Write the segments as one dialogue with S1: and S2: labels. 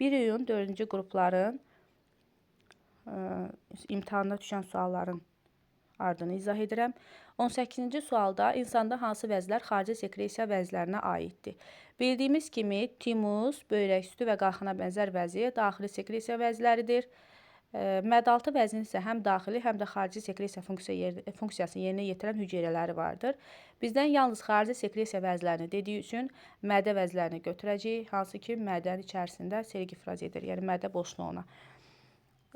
S1: 1 iyun 4-cü qrupların imtahanda düşən sualların ardını izah edirəm. 18-ci sualda insanda hansı vəzlər xarici sekresiya vəzlərinə aiddir? Bildiyimiz kimi timus, böyrək üstü və qalxana bənzər vəzi daxili sekresiya vəzləridir. Mədaltı vəzin isə həm daxili, həm də xarici sekresiya funksiyasını yerinə yetirən hüceyrələri vardır. Bizdən yalnız xarici sekresiya vəzlərini dediyi üçün mədə vəzlərini götürəcəyik, hansı ki, mədənin içərisində serik ifraz edir, yəni mədə boşluğuna.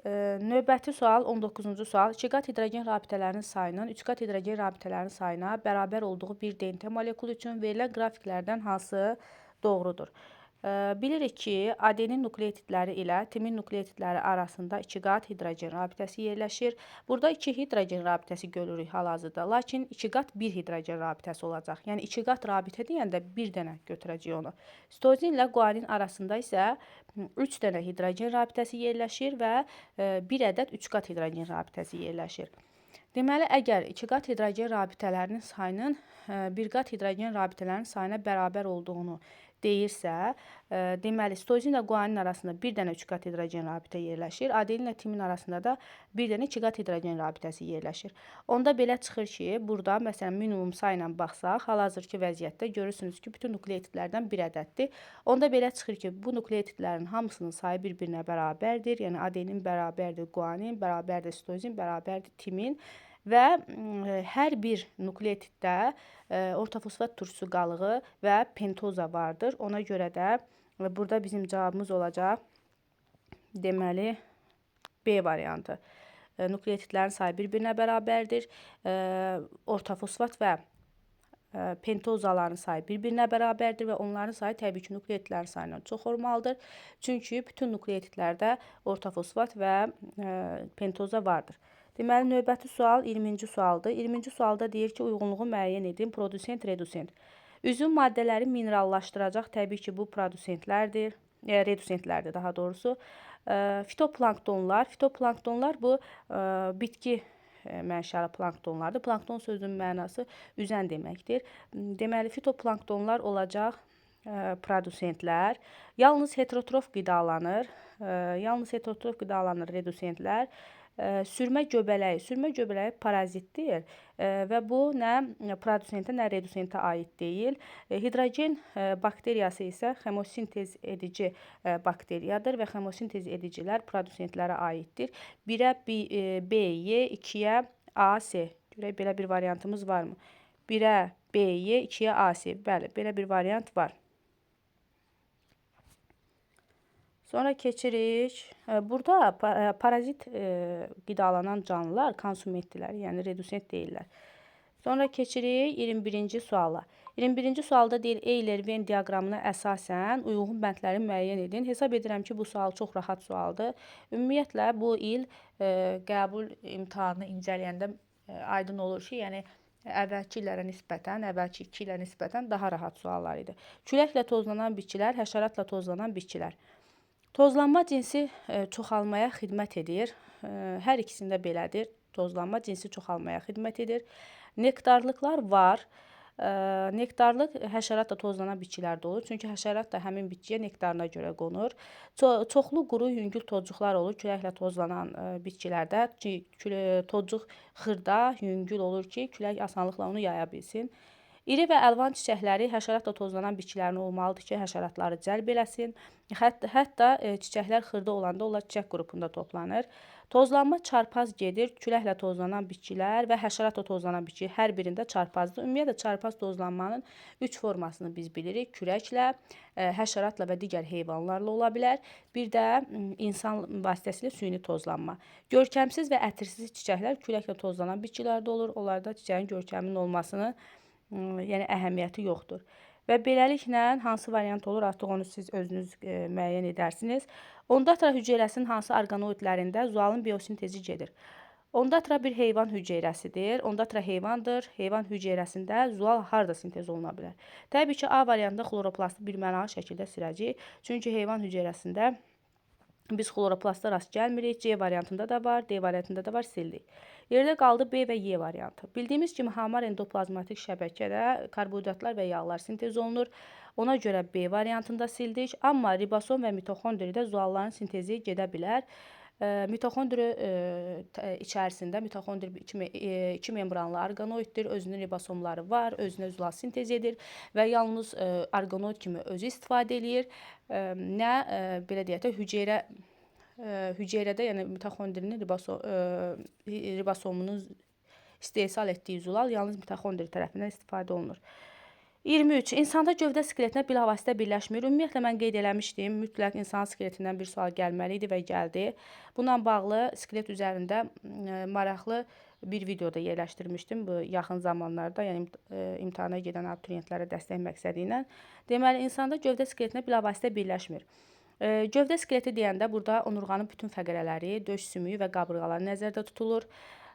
S1: Növbəti sual, 19-cu sual. 2 qat hidrogen rabitələrinin sayının 3 qat hidrogen rabitələrinin sayına bərabər olduğu bir DNT molekulu üçün verilən qrafiklərdən hansı doğrudur? Bilirik ki, adenin nukleotidləri ilə timin nukleotidləri arasında 2 qat hidrogen rabitəsi yerləşir. Burada 2 hidrogen rabitəsi görürük hal-hazırda, lakin 2 qat 1 hidrogen rabitəsi olacaq. Yəni 2 qat rabitə deyəndə bir dənə götürəcəyik onu. Sitozin ilə guanin arasında isə 3 dənə hidrogen rabitəsi yerləşir və 1 ədəd 3 qat hidrogen rabitəsi yerləşir. Deməli, əgər 2 qat hidrogen rabitələrinin sayının 1 qat hidrogen rabitələrinin sayına bərabər olduğunu deyirsə, deməli, sitozin ilə guanin arasında bir dənə 3 qat hidrogen rabitə yerləşir. Adenin ilə timin arasında da bir dənə 2 qat hidrogen rabitəsi yerləşir. Onda belə çıxır ki, burada məsələn minimum sayla baxsaq, hal-hazırki vəziyyətdə görürsünüz ki, bütün nukleotidlərdən bir ədəddir. Onda belə çıxır ki, bu nukleotidlərin hamısının sayı bir-birinə bərabərdir. Yəni adenin bərabərdir guanin, bərabərdir sitozin, bərabərdir timin. Və hər bir nukleotiddə ortofosfat turşusu qalığı və pentoza vardır. Ona görə də burada bizim cavabımız olacaq, deməli, B variantı. Nukleotidlərin sayı bir-birinə bərabərdir. Ortofosfat və pentozaların sayı bir-birinə bərabərdir və onların sayı təbii ki, nukleotidlərin sayından çox olmalıdır. Çünki bütün nukleotidlərdə ortofosfat və pentoza vardır. Deməli, növbəti sual 20-ci sualdır. 20-ci sualda deyir ki, uyğunluğu müəyyən edin, produsent, redusent. Üzüm maddələri minerallaşdıracaq, təbii ki, bu redusentlərdir daha doğrusu. Fitoplanktonlar bu bitki mənşəli planktonlardır. Plankton sözünün mənası üzən deməkdir. Deməli, fitoplanktonlar olacaq produsentlər. Yalnız heterotrof qidalanır redusentlər. Sürmə göbələyi parazitdir və bu nə produsentə, nə redusentə aid deyil. Hidrogen bakteriyası isə xemosintez edici bakteriyadır və xemosintez edicilər produsentlərə aiddir. 1-ə BY, 2-yə AC. Görək, belə bir variantımız varmı? 1-ə BY, 2-yə AC. Bəli, belə bir variant var. Sonra keçirik. Burada parazit qidalanan canlılar konsumentdirlər, yəni redusent deyirlər. Sonra keçirik 21-ci suala. 21-ci sualda deyir, Eyler-Venn diaqramına əsasən uyğun bəndləri müəyyən edin. Hesab edirəm ki, bu sual çox rahat sualdır. Ümumiyyətlə, bu il qəbul imtahanını incələyəndə aydın olur ki, yəni əvvəlki illərə nisbətən, əvvəlki 2 ilə nisbətən daha rahat suallar idi. Küləklə tozlanan bitkilər, həşəratla tozlanan bitkilər. Tozlanma cinsi çoxalmaya xidmət edir. Hər ikisində belədir. Tozlanma cinsi çoxalmaya xidmət edir. Nektarlıqlar var. Nektarlıq həşəratla tozlanan bitkilərdə olur. Çünki həşərat da həmin bitkiyə nektarına görə qonur. Çoxlu quru yüngül tozcuqlar olur küləklə tozlanan bitkilərdə. Tozcuq xırda, yüngül olur ki, külək asanlıqla onu yaya bilsin. İri və əlvan çiçəkləri həşəratla tozlanan bitkilərin olmalıdır ki, həşəratları cəlb eləsin. Hətta çiçəklər xırda olanda onlar çiçək qrupunda toplanır. Tozlanma çarpaz gedir. Küləklə tozlanan bitkilər və həşəratla tozlanan bitki hər birində çarpazdır. Ümumiyyətlə, çarpaz tozlanmanın 3 formasını biz bilirik. Küləklə, həşəratla və digər heyvanlarla ola bilər. Bir də insan vasitəsilə süni tozlanma. Görkəmsiz və ətirsiz çiçəklər küləklə tozlanan bitkilərdə olur. Onlarda çiçəyin görkəminin olmasını yəni əhəmiyyəti yoxdur. Və beləliklə, hansı variant olur, artıq onu siz özünüz müəyyən edərsiniz. Ondatra hüceyrəsinin hansı orqanoidlərində zualın biosintezi gedir? Ondatra bir heyvan hüceyrəsidir. Ondatra heyvandır. Heyvan hüceyrəsində zual harda sintez oluna bilər? Təbii ki, A variantında xloroplastı birmənalı şəkildə siləcəyik. Çünki heyvan hüceyrəsində biz xloroplasta rast gəlmirik. C variantında da var, D variantında da var, sildik. Yerdə qaldı B və Y variantı. Bildiyimiz kimi hamar endoplazmatik şəbəkədə karbohidratlar və yağlar sintez olunur. Ona görə B variantında sildik. Amma ribosom və mitoxondridə zualların sintezi gedə bilər. Mitoxondri içərisində mitoxondri iki membranlı orqanoiddir, özünün ribosomları var, özünə zual sintez edir və yalnız orqanoid kimi özü istifadə eləyir. Nə belə deyək də hüceyrədə, yəni mitoxondrinin ribosomunun istehsal etdiyi zulal yalnız mitoxondri tərəfindən istifadə olunur. 23. İnsanda gövdə skeletinə bilavasitə birləşmir. Ümumiyyətlə, mən qeyd eləmişdim, mütləq insan skeletindən bir sual gəlməli idi və gəldi. Bununla bağlı skelet üzərində maraqlı bir videoda yerləşdirmişdim bu yaxın zamanlarda, yəni imtahana gedən abituriyentlərə dəstək məqsədi ilə. Deməli, insanda gövdə skeletinə bilavasitə birləşmir. Gövdə skeleti deyəndə burada onurğanın bütün fəqərələri, döş sümüyü və qabırğalar nəzərdə tutulur.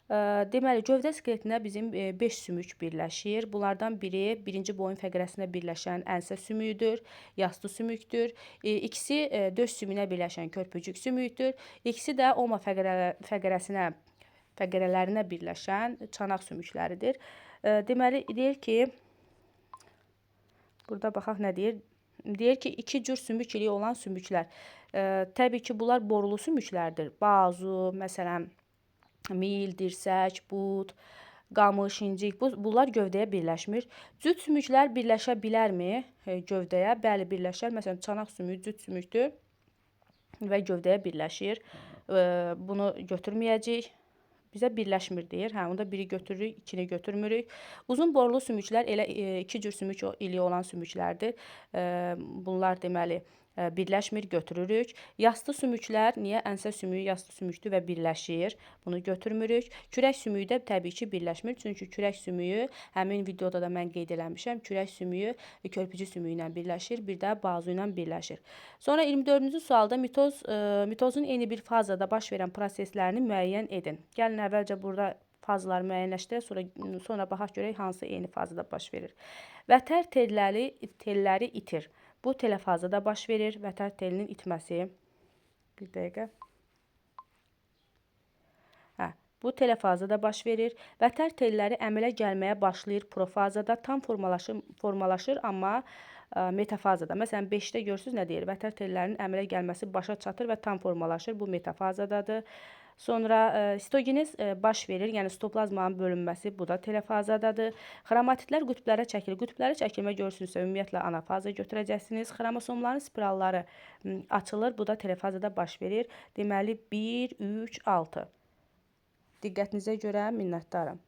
S1: Deməli, gövdə skeletinə bizim 5 sümük birləşir. Bunlardan biri birinci boyun fəqərəsinə birləşənənsə sümüyüdür, yastı sümükdür. İkisi döş sümüyünə birləşən körpücük sümükdür. İkisi də oma fəqərələrinə birləşən çanaq sümükləridir. Deməli, deyir ki, burada baxaq nə deyir? Deyir ki, iki cür sümük ili olan sümüklər. Təbii ki, bunlar borulu sümüklərdir. Bazu, məsələn, mil, dirsək, bud, qamış, incik, bunlar gövdəyə birləşmir. Cüt sümüklər birləşə bilərmi gövdəyə? Bəli, birləşər. Məsələn, çanaq sümüyü cüt sümükdür və gövdəyə birləşir. Bunu götürməyəcəyik. Bizə birləşmir deyir. Onda biri götürürük, ikini götürmürük. Uzun borlu sümüklər elə iki cür sümük ili olan sümüklərdir. Bunlar deməli birləşmir, götürürük. Yastı sümüklər, niyə? Ənsə sümüyü yastı sümükdür və birləşir. Bunu götürmürük. Kürək sümüyü də təbii ki, birləşmir. Çünki kürək sümüyü, həmin videoda da mən qeyd eləmişəm, kürək sümüyü körpücük sümüyü ilə birləşir, bir də bazu ilə birləşir. Sonra 24-cü sualda mitozun eyni bir fazada baş verən proseslərini müəyyən edin. Gəlin əvvəlcə burada fazaları müəyyənləşdirək, sonra baxaq görək hansı eyni fazada baş verir. Vətər telləri itir. Bu telefazada baş verir. Vətər telinin itməsi. Bir dəqiqə. Bu telefazada baş verir. Vətər telləri əmələ gəlməyə başlayır profazada. Tam formalaşır, amma metafazada. Məsələn, 5-də görürsünüz nə deyir? Vətər tellərinin əmələ gəlməsi başa çatır və tam formalaşır. Bu metafazadadır. Sonra sitogenez baş verir, yəni sitoplazmanın bölünməsi, bu da telefazadadır. Xromatitlər qütblərə çəkilir. Qütblərə çəkilmə görürsünüzsə, ümumiyyətlə anafaza götürəcəksiniz. Xromosomların spiralları açılır, bu da telefazada baş verir. Deməli, 1, 3, 6. Diqqətinizə görə minnətdaram.